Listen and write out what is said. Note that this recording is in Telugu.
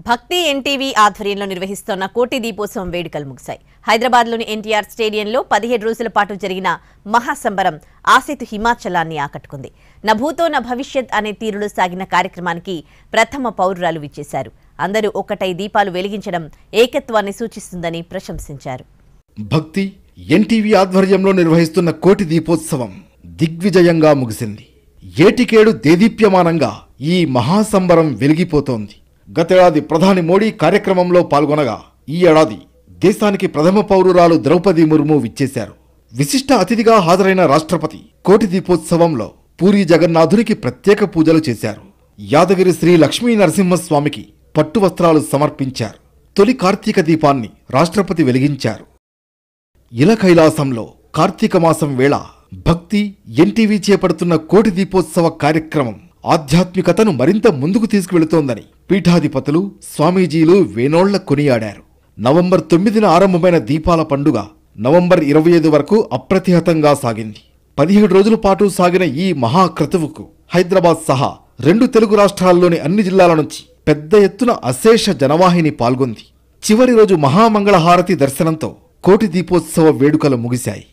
భక్తి ఎన్టీవీ ఆధ్వర్యంలో నిర్వహిస్తున్న కోటి దీపోత్సవం వేడుకలు ముగిశాయి. హైదరాబాద్లోని ఎన్టీఆర్ స్టేడియంలో 17 రోజుల పాటు జరిగిన మహాసంబరం ఆసేతు హిమాచలాన్ని ఆకట్టుకుంది. నభూతో న భవిష్యత్ అనే తీరులో సాగిన కార్యక్రమానికి ప్రథమ పౌరురాలు విచ్చేశారు. అందరూ ఒక్కటై దీపాలు వెలిగించడం ఏకత్వాన్ని సూచిస్తుందని ప్రశంసించారు. భక్తి ఎన్టీవీ ఆధ్వర్యంలో నిర్వహిస్తున్న కోటి దీపోత్సవం దిగ్విజయంగా ముగిసింది. ఏటికేడు దేదీప్యమానంగా ఈ మహాసంబరం వెలిగిపోతోంది. గతేడాది ప్రధాని మోడీ కార్యక్రమంలో పాల్గొనగా ఈ ఏడాది దేశానికి ప్రథమ పౌరురాలు ద్రౌపది ముర్ము విచ్చేశారు. విశిష్ట అతిథిగా హాజరైన రాష్ట్రపతి కోటి దీపోత్సవంలో పూరీ జగన్నాథునికి ప్రత్యేక పూజలు చేశారు. యాదగిరి శ్రీ లక్ష్మీ నరసింహస్వామికి పట్టు వస్త్రాలు సమర్పించారు. తొలి కార్తీక దీపాన్ని రాష్ట్రపతి వెలిగించారు. ఇల కైలాసంలో కార్తీక మాసం వేళ భక్తి ఎన్టీవీ చేపడుతున్న కోటి దీపోత్సవ కార్యక్రమం ఆధ్యాత్మికతను మరింత ముందుకు తీసుకువెళుతోందని పీఠాధిపతులు స్వామీజీలు వేనోళ్ల కొనియాడారు. నవంబర్ 9న ఆరంభమైన దీపాల పండుగ నవంబర్ 25 వరకు అప్రతిహతంగా సాగింది. 17 రోజుల పాటు సాగిన ఈ మహాక్రతువుకు హైదరాబాద్ సహా 2 తెలుగు రాష్ట్రాల్లోని అన్ని జిల్లాల నుంచి పెద్ద ఎత్తున అశేష జనవాహిని పాల్గొంది. చివరి రోజు మహామంగళహారతి దర్శనంతో కోటి దీపోత్సవ వేడుకలు ముగిశాయి.